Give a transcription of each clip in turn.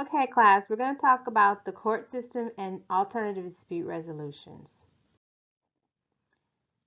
Okay, class, we're going to talk about the court system and alternative dispute resolutions.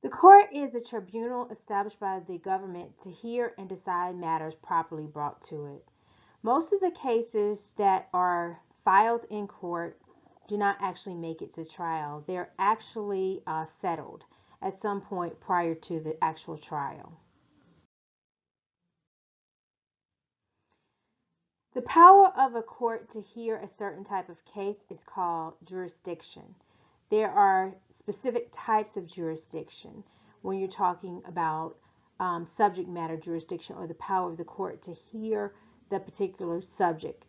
The court is a tribunal established by the government to hear and decide matters properly brought to it. Most of the cases that are filed in court do not actually make it to trial. They're actually settled at some point prior to the actual trial. The power of a court to hear a certain type of case is called jurisdiction. There are specific types of jurisdiction when you're talking about subject matter jurisdiction or the power of the court to hear the particular subject.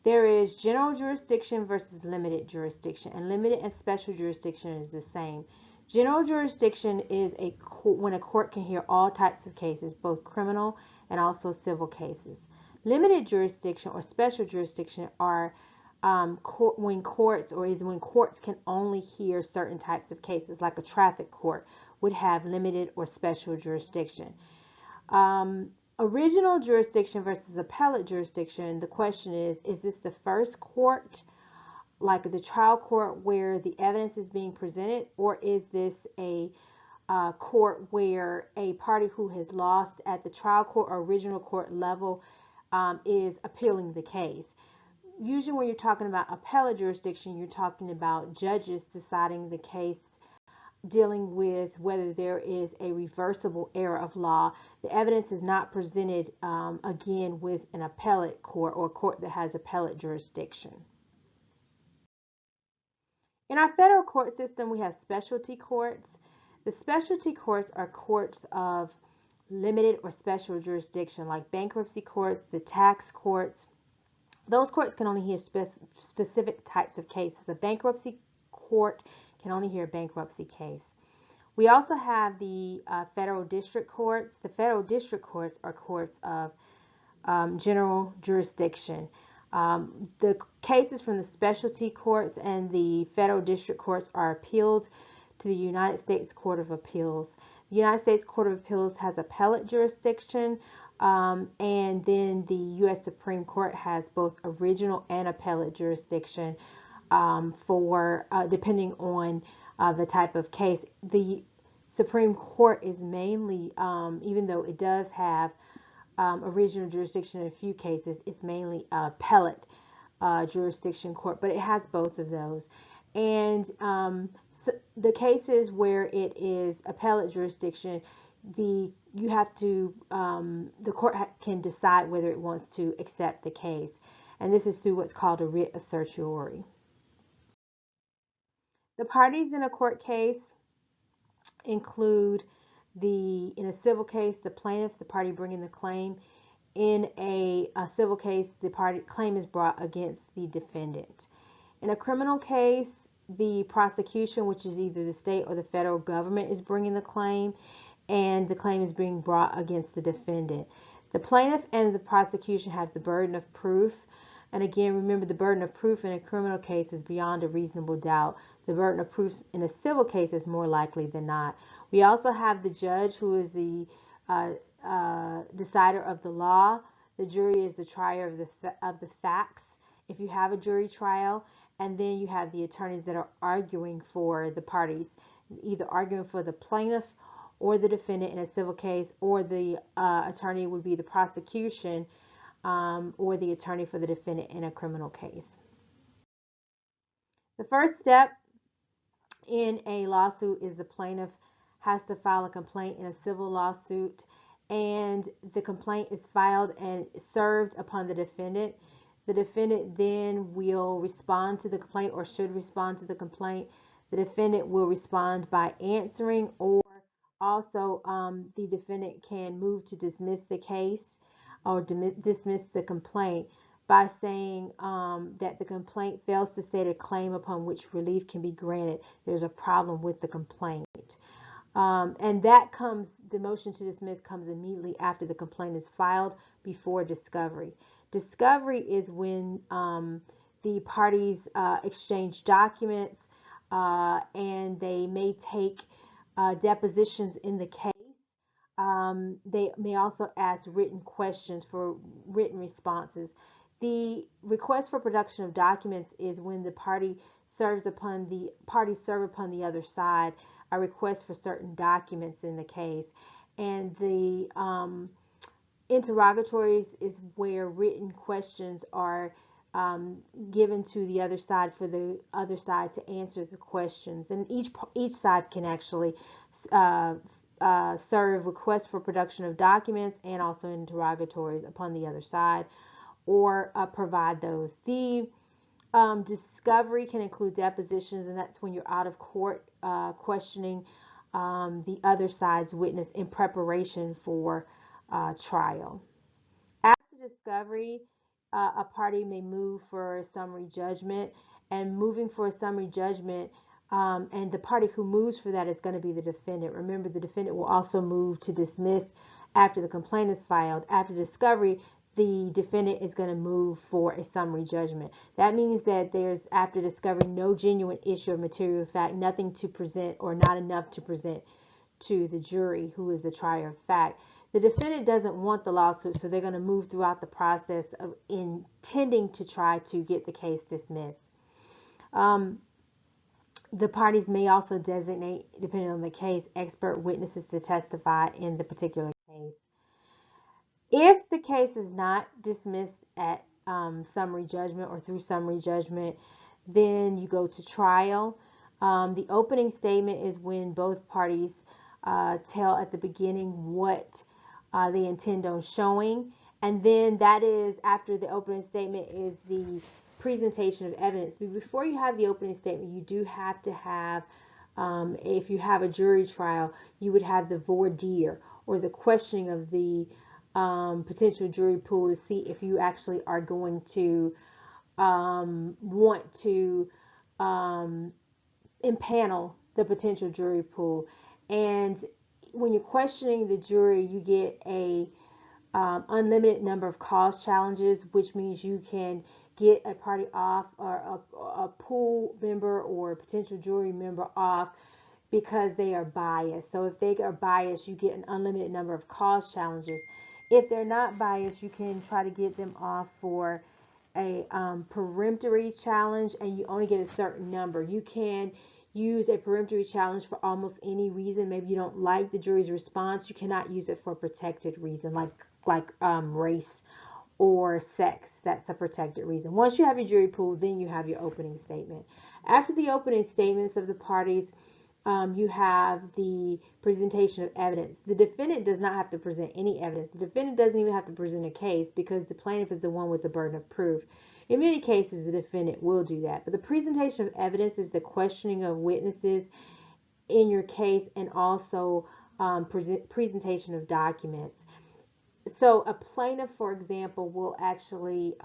There is general jurisdiction versus limited jurisdiction, and limited and special jurisdiction is the same. General jurisdiction is when a court can hear all types of cases, both criminal and also civil cases. Limited jurisdiction or special jurisdiction are when courts can only hear certain types of cases, like a traffic court would have limited or special jurisdiction. Original jurisdiction versus appellate jurisdiction, the question is this the first court, like the trial court where the evidence is being presented, or is this a court where a party who has lost at the trial court or original court level is appealing the case? Usually when you're talking about appellate jurisdiction, you're talking about judges deciding the case, dealing with whether there is a reversible error of law. The evidence is not presented again with an appellate court or a court that has appellate jurisdiction. In our federal court system, we have specialty courts. The specialty courts are courts of limited or special jurisdiction, like bankruptcy courts, the tax courts. Those courts can only hear specific types of cases. A bankruptcy court can only hear a bankruptcy case. We also have the federal district courts. The federal district courts are courts of general jurisdiction. The cases from the specialty courts and the federal district courts are appealed to the United States Court of Appeals. The United States Court of Appeals has appellate jurisdiction, and then the U.S. Supreme Court has both original and appellate jurisdiction for depending on the type of case. The Supreme Court is mainly, even though it does have original jurisdiction in a few cases, it's mainly appellate jurisdiction court, but it has both of those. And so the cases where it is appellate jurisdiction, the court can decide whether it wants to accept the case, and this is through what's called a writ of certiorari. The parties in a court case include in a civil case, the plaintiff, the party bringing the claim. In a civil case, the claim is brought against the defendant. In a criminal case, the prosecution, which is either the state or the federal government, is bringing the claim, and the claim is being brought against the defendant. The plaintiff and the prosecution have the burden of proof. And again, remember, the burden of proof in a criminal case is beyond a reasonable doubt. The burden of proof in a civil case is more likely than not. We also have the judge, who is the decider of the law. The jury is the trier of the facts, if you have a jury trial. And then you have the attorneys that are arguing for the parties, either arguing for the plaintiff or the defendant in a civil case, or the attorney would be the prosecution, or the attorney for the defendant in a criminal case. The first step in a lawsuit is the plaintiff has to file a complaint in a civil lawsuit, and the complaint is filed and served upon the defendant. The defendant then will respond to the complaint, or should respond to the complaint. The defendant will respond by answering, or also the defendant can move to dismiss the case or dismiss the complaint by saying that the complaint fails to state a claim upon which relief can be granted. There's a problem with the complaint. And the motion to dismiss comes immediately after the complaint is filed, before discovery. Discovery is when the parties exchange documents, and they may take depositions in the case. They may also ask written questions for written responses. The request for production of documents is when the parties serve upon the other side a request for certain documents in the case. And the interrogatories is where written questions are given to the other side for the other side to answer the questions. And each side can actually serve requests for production of documents and also interrogatories upon the other side, or provide those. The discovery can include depositions, and that's when you're out of court questioning the other side's witness in preparation for trial. After discovery, a party may move for a summary judgment, and moving for a summary judgment, and the party who moves for that is going to be the defendant. Remember, the defendant will also move to dismiss after the complaint is filed. After discovery, the defendant is going to move for a summary judgment. That means that there's, after discovery, no genuine issue of material fact, nothing to present or not enough to present to the jury, who is the trier of fact. The defendant doesn't want the lawsuit, so they're going to move throughout the process of intending to try to get the case dismissed. The parties may also designate, depending on the case, expert witnesses to testify in the particular case. If the case is not dismissed at summary judgment or through summary judgment, then you go to trial. The opening statement is when both parties tell at the beginning what they intend on showing, and then that is, after the opening statement, is the presentation of evidence. But before you have the opening statement, you do have to have, if you have a jury trial, you would have the voir dire, or the questioning of the potential jury pool, to see if you actually are going to want to impanel the potential jury pool. And when you're questioning the jury, you get a unlimited number of cause challenges, which means you can get a party off, or a pool member or a potential jury member off, because they are biased. So if they are biased, you get an unlimited number of cause challenges. If they're not biased, you can try to get them off for a peremptory challenge, and you only get a certain number. You can use a peremptory challenge for almost any reason. Maybe you don't like the jury's response. You cannot use it for a protected reason, like race or sex. That's a protected reason. Once you have your jury pool, then you have your opening statement. After the opening statements of the parties, you have the presentation of evidence. The defendant does not have to present any evidence. The defendant doesn't even have to present a case, because the plaintiff is the one with the burden of proof. In many cases, the defendant will do that. But the presentation of evidence is the questioning of witnesses in your case, and also presentation of documents. So a plaintiff, for example, will actually,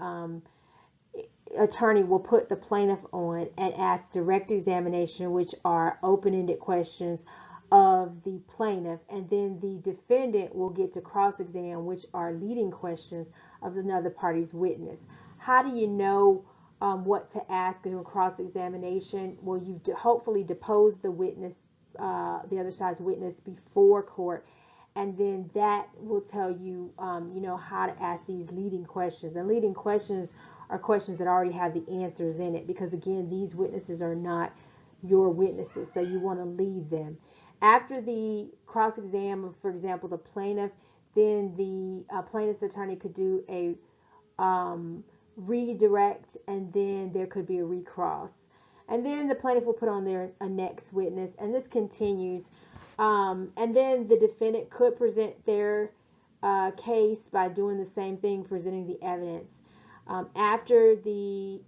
attorney will put the plaintiff on and ask direct examination, which are open-ended questions of the plaintiff, and then the defendant will get to cross-examine, which are leading questions of another party's witness. How do you know what to ask in a cross-examination? Well, you hopefully depose the witness, the other side's witness, before court, and then that will tell you, how to ask these leading questions. And leading questions are questions that already have the answers in it, because again, these witnesses are not your witnesses, so you want to lead them. After the cross-exam of, for example, the plaintiff, then the plaintiff's attorney could do a redirect, and then there could be a recross. And then the plaintiff will put on their a next witness, and this continues. And then the defendant could present their case by doing the same thing, presenting the evidence. After the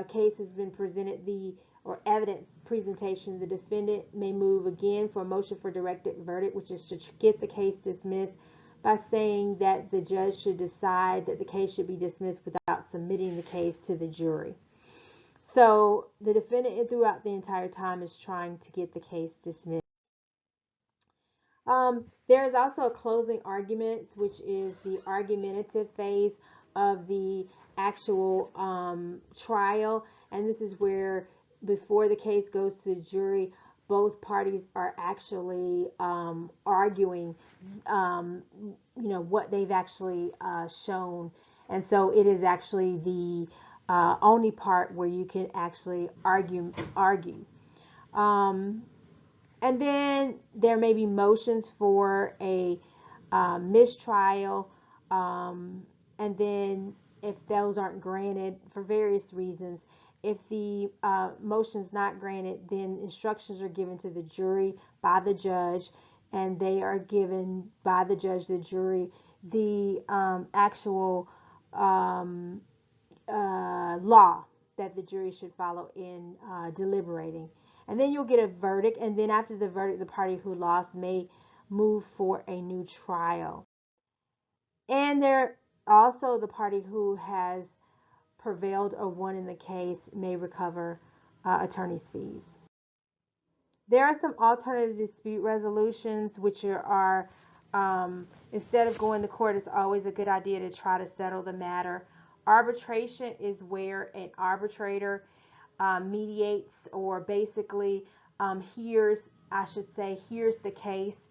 case has been presented, or evidence presentation, the defendant may move again for a motion for directed verdict, which is to get the case dismissed, by saying that the judge should decide that the case should be dismissed without submitting the case to the jury. So the defendant throughout the entire time is trying to get the case dismissed. There is also a closing arguments, which is the argumentative phase of the actual trial, and this is where, before the case goes to the jury, both parties are actually arguing, what they've actually shown, And so it is actually the only part where you can actually argue. Um, and then there may be motions for a mistrial. And then if those aren't granted for various reasons, if the motion's not granted, then instructions are given to the jury by the judge, and they are given by the judge, the jury, the actual um, law that the jury should follow in deliberating. And then you'll get a verdict, and then after the verdict, the party who lost may move for a new trial. And there also the party who has prevailed or won in the case may recover attorney's fees. There are some alternative dispute resolutions, which are instead of going to court, it's always a good idea to try to settle the matter. Arbitration is where an arbitrator mediates, or basically hears the case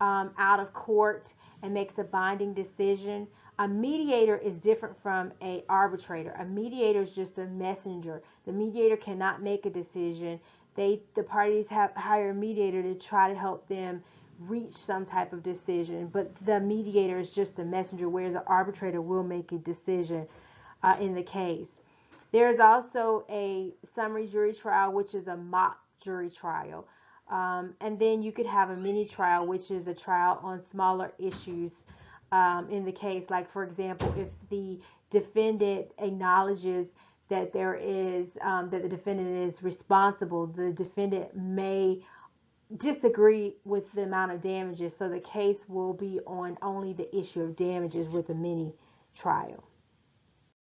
out of court and makes a binding decision. A mediator is different from an arbitrator. A mediator is just a messenger. The mediator cannot make a decision. The parties have hire a mediator to try to help them reach some type of decision, but the mediator is just a messenger, whereas an arbitrator will make a decision in the case. There is also a summary jury trial, which is a mock jury trial. And then you could have a mini trial, which is a trial on smaller issues in the case. Like, for example, if the defendant acknowledges that that the defendant is responsible, the defendant may disagree with the amount of damages. So the case will be on only the issue of damages with a mini trial.